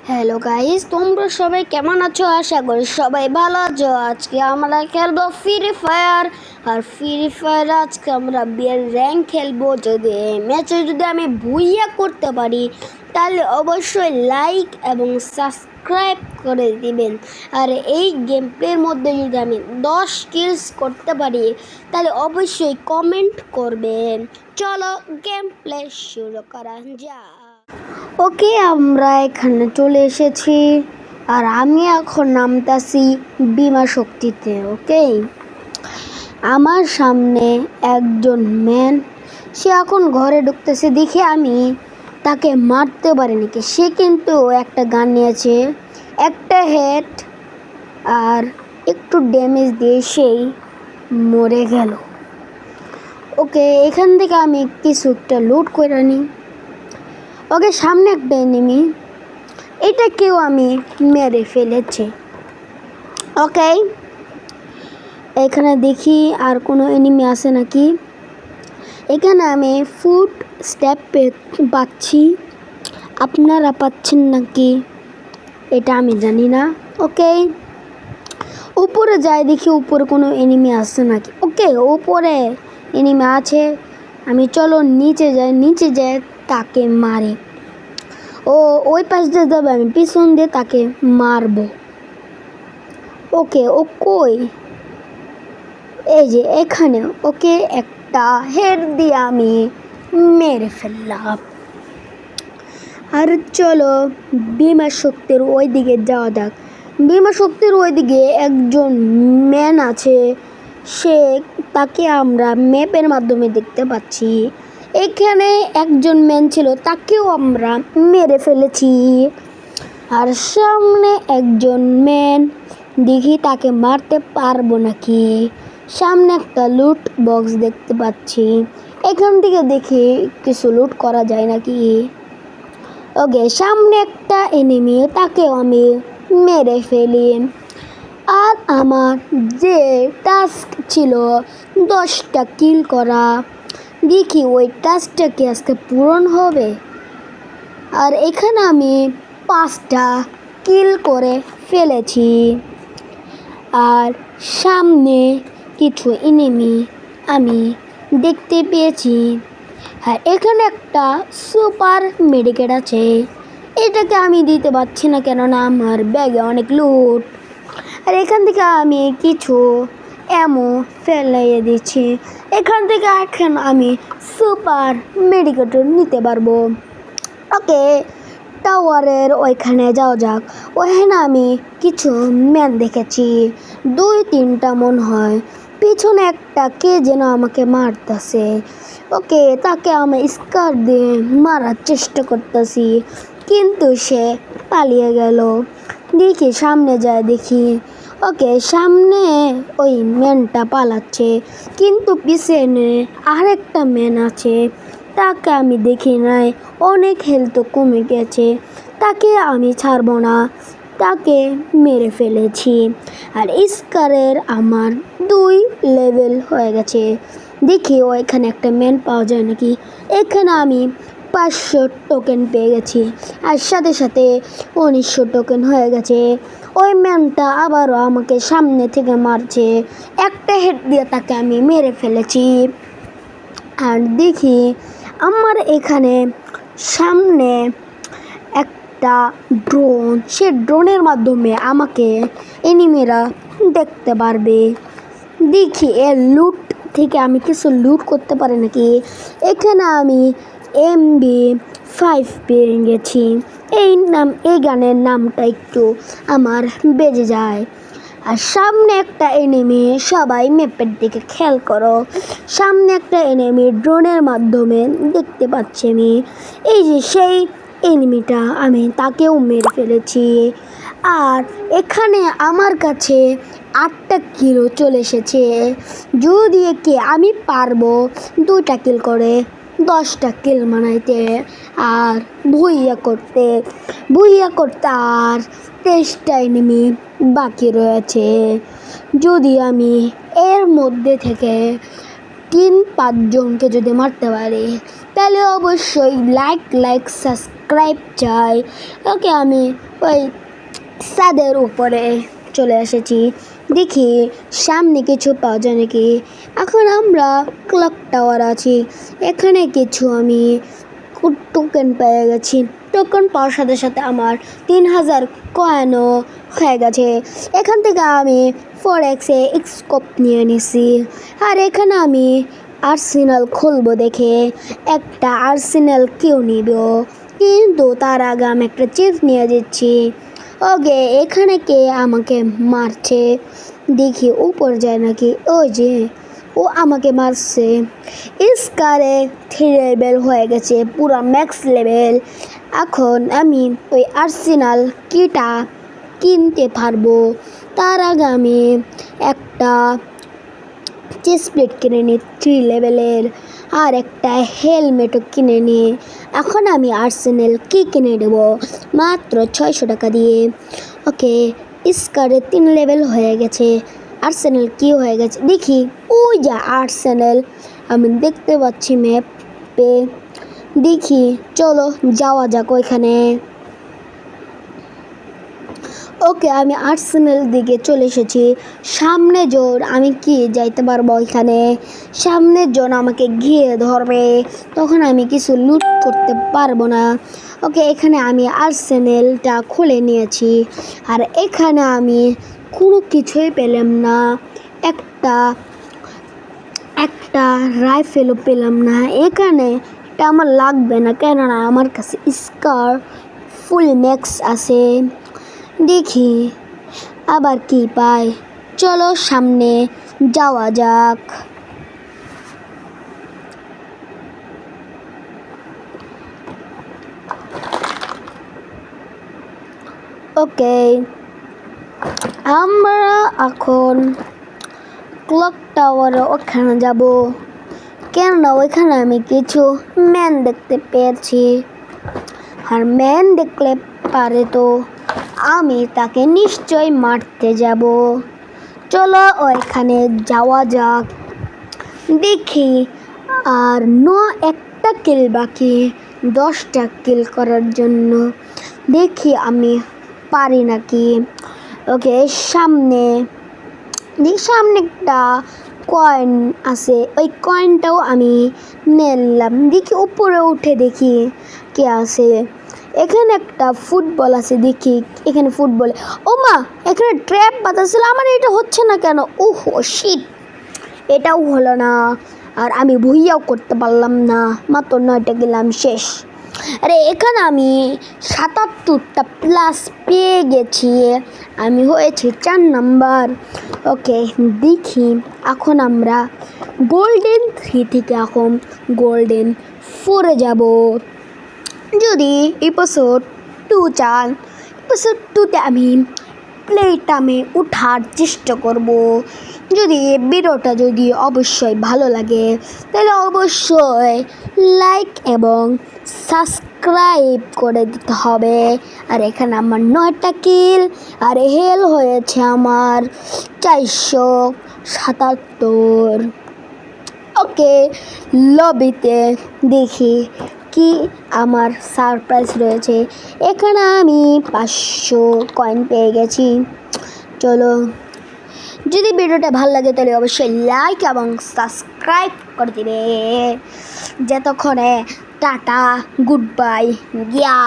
Hello guys, তোমরা সবাই কেমন আছো? আশা করি সবাই ভালো আছো। আজকে আমরা খেলবো ফ্রি ফায়ার। আর ফ্রি ফায়ার আজকে আমরা বিয়ের র্যাঙ্ক খেলবো। যদি এই ম্যাচে যদি আমি ভুইয়া করতে পারি তাহলে অবশ্যই লাইক এবং সাবস্ক্রাইব করে দিবেন। আর এই গেম প্লের মধ্যে যদি আমি 10 কিলস করতে পারি তাহলে অবশ্যই কমেন্ট করবেন। চলো গেম প্লে শুরু করা যাক। ওকে, আমরা এখানে চলে এসেছি আর আমি এখন নামতাছি বিমা শক্তিতে। ওকে, আমার সামনে একজন ম্যান, সে এখন ঘরে ঢুকতেছে দেখে আমি তাকে মারতে পারি নাকি। সে কিন্তু একটা গান নিয়েছে, একটা হেড আর একটু ড্যামেজ দিয়ে সেই মরে গেল। ওকে, এখান থেকে আমি কিছু একটা লুট করে নিই। ওকে, সামনে একটা এনিমি, এটাকেও আমি মেরে ফেলেছি। ওকে, এখানে দেখি আর কোনো এনিমি আছে নাকি। এখানে আমি ফুট স্টেপ পাচ্ছি, আপনারা পাচ্ছেন নাকি এটা আমি জানি না। ওকে, উপরে যাই দেখি উপরে কোনো এনিমি আছে নাকি। ওকে, উপরে এনিমি আছে, আমি চলো নিচে যাই তাকে মারে। ও ওই পাশ দিয়ে যাবে, আমি পিছন দিয়ে তাকে মারবো। ওকে, ও কই? এই যে এখানে। ওকে, একটা হেড দিয়ে আমি মেরে ফেললাম। আর চলো বিমা শক্তির ওই দিকে যাওয়া যাক। বিমা শক্তির ওই দিকে একজন ম্যান আছে, তাকে আমরা ম্যাপের মাধ্যমে দেখতে পাচ্ছি। এখানে একজন ম্যান ছিল, তাকেও আমরা মেরে ফেলেছি। আর সামনে একজন ম্যান, দেখি তাকে মারতে পারবো নাকি। সামনে একটা লুট বক্স দেখতে পাচ্ছি, এখান থেকে দেখি কিছু লুট করা যায় নাকি। ওকে, সামনে একটা এনিমি, তাকেও আমি মেরে ফেলি। আর আমার যে টাস্ক ছিল 10টা কিল করা, দেখি ওই টাস্কটা কি আজকে পূরণ হবে। আর এখানে আমি 5টা কিল করে ফেলেছি। আর সামনে কিছু এনিমি আমি দেখতে পেয়েছি। আর এখানে একটা সুপার মেডিকেট আছে, এটাকে আমি দিতে পারছি না কেননা আমার ব্যাগে অনেক লুট। আর এখান থেকে আমি কিছু অ্যামো ফেলিয়ে দিচ্ছি। এখান থেকে এখন আমি সুপার মেডিকেট নিতে পারবো। ওকে, টাওয়ারের ওইখানে যাওয়া যাক। ওখানে আমি কিছু ম্যান দেখেছি, 2-3টা মন হয়। পিছনে একটা কে যেন আমাকে মারতেছে। ওকে, তাকে আমি স্কার দিয়ে মারার চেষ্টা করতেছি, কিন্তু সে পালিয়ে গেল। দেখি সামনে যায় দেখি। ওকে, সামনে ওই ম্যানটা পালাচ্ছে, কিন্তু পিছনে আরেকটা ম্যান আছে, তাকে আমি দেখি নাই, অনেক হেলথ কমে গেছে, তাকে আমি ছাড়বো না, তাকে মেরে ফেলেছি। আর স্কারের আমার 2 লেভেল হয়ে গেছে। দেখি ওইখানে একটা ম্যান পাওয়া যায় নাকি। এখানে আমি 500 টোকেন পেয়ে গেছি, আর সাথে সাথে 1900 টোকেন হয়ে গেছে। ওই ম্যানটা আবারও আমাকে সামনে থেকে মারছে, একটা হেড দিয়ে তাকে আমি মেরে ফেলেছি। আর দেখি আমার এখানে সামনে একটা ড্রোন, সে ড্রোনের মাধ্যমে আমাকে এনিমিরা দেখতে পারবে। দেখি এর লুট থেকে আমি কিছু লুট করতে পারি নাকি। এখানে আমি MB5 পেয়ে গেছি। এই গানের নামটা একটু আমার বেজে যায়। আর সামনে একটা এনিমি, সবাই ম্যাপের দিকে খেয়াল করো, সামনে একটা এনিমি ড্রোনের মাধ্যমে দেখতে পাচ্ছি আমি। এই যে সেই এনিমিটা, আমি তাকেও মেরে ফেলেছি। আর এখানে আমার কাছে 8টা কিল চলে এসেছে। যদি একে আমি পারবো 2টা কিল করে 10টা কিল বানাইতে, আর ভুইয়া করতে আর 23টা এনিমি বাকি রয়েছে। যদি আমি এর মধ্যে থেকে 3-5 জনকে যদি মারতে পারি তাহলে অবশ্যই লাইক সাবস্ক্রাইব সাবস্ক্রাইব চাই। ওকে, আমি ওই ছাদের উপরে চলে এসেছি, দেখি সামনে কিছু পাওয়া যায় নাকি। এখন আমরা ক্লক টাওয়ার আছি, এখানে কিছু আমি টোকেন পেয়ে গেছি। টোকেন পাওয়ার সাথে সাথে আমার 3000 কয়েনও হয়ে গেছে। এখান থেকে আমি ফরেক্সে স্কোপ নিয়ে নিছি। আর এখানে আমি আর্সেনাল খুলবো দেখে একটা আর্সেনাল কিউ নিব, কিন্তু তার আগে আমি একটা চিজ নিয়ে যাচ্ছি। ওকে, এখানে কে আমাকে মারছে দেখি, উপর যায় নাকি। ওই যে ও আমাকে মারছে। স্কারে 3 লেভেল হয়ে গেছে, পুরো ম্যাক্স লেভেল। এখন আমি ওই আর্সেনাল কিটা কিনতে পারবো। তার আগে আমি একটা চেস্ট প্লেট কিনে নিই 3 লেভেলের, আর একটা হেলমেটও কিনে নিই। এখন আমি আর্সেনাল কি কিনে দেবো মাত্র 600 টাকা দিয়ে। ওকে, স্কারে 3 লেভেল হয়ে গেছে, আর্সেনাল কি হয়ে গেছে দেখি। ওই যা আর্সেনাল আমি দেখতে পাচ্ছি ম্যাপে, দেখি চলো যাওয়া যাক ওইখানে। ওকে, আমি আর্সেনাল দিকে চলে এসেছি। সামনে জোর আমি কি যাইতে পারবো ওইখানে, সামনের জন আমাকে ঘিরে ধরবে, তখন আমি কিছু লুট করতে পারবো না। ওকে, এখানে আমি আর্সেনালটা খুলে নিয়েছি, আর এখানে আমি কোনো কিছুই পেলাম না। একটা একটা রাইফেলও পেলাম না। এখানে এটা আমার লাগবে না, কেননা আমার কাছে স্কার ফুল ম্যাক্স আছে। দেখি আবার কি পাই, চলো সামনে যাওয়া যাক। ওকে, আমরা এখন ক্লক টাওয়ারে ওখানে যাব, কেননা ওইখানে আমি কিছু ম্যান দেখতে পেয়েছি, আর ম্যান দেখলে পারে তো আমি তাকে নিশ্চয় মারতে যাব। চলো ওইখানে যাওয়া যাক। দেখি আর একটা কিল বাকি 10টা কিল করার জন্য, দেখি আমি পারি নাকি। ওকে, সামনে একটা কয়েন আছে, ওই কয়েনটাও আমি নিলাম। দেখি উপরে উঠে দেখি কে আছে। এখানে একটা ফুটবল আছে, দেখি এখানে ফুটবল। ও মা, এখানে ট্র্যাপ বাতাছিল, আমার এটা হচ্ছে না কেন। ওহো শিট, এটাও হলো না, আর আমি ভুইয়াও করতে পারলাম না। মাত্র 9টা গেলাম শেষ। আরে এখানে আমি 77টা প্লাস পেয়ে গেছি, আমি হয়েছি 4 নাম্বার। ওকে, দেখি এখন আমরা গোল্ডেন 3 থেকে এখন গোল্ডেন 4-এ যাব। যদি এপিসোড 2 চান, এপিসোড 2তে আমি প্লেটামে ওঠার চেষ্টা করব। যদি ভিডিওটা অবশ্যই ভালো লাগে, তাহলে অবশ্যই লাইক এবং সাবস্ক্রাইব করে দিতে হবে। আর এখানে আমার 9টা কিল, আর হেল হয়েছে আমার 477। ওকে, লবিতে দেখি কি আমার সারপ্রাইজ রয়েছে। এখানে আমি 500 কয়েন পেয়ে গেছি। চলো, যদি ভিডিওটা ভালো লাগে তাহলে অবশ্যই লাইক এবং সাবস্ক্রাইব করে দিবে। যতক্ষণে টাটা, গুড বাই, গিয়া।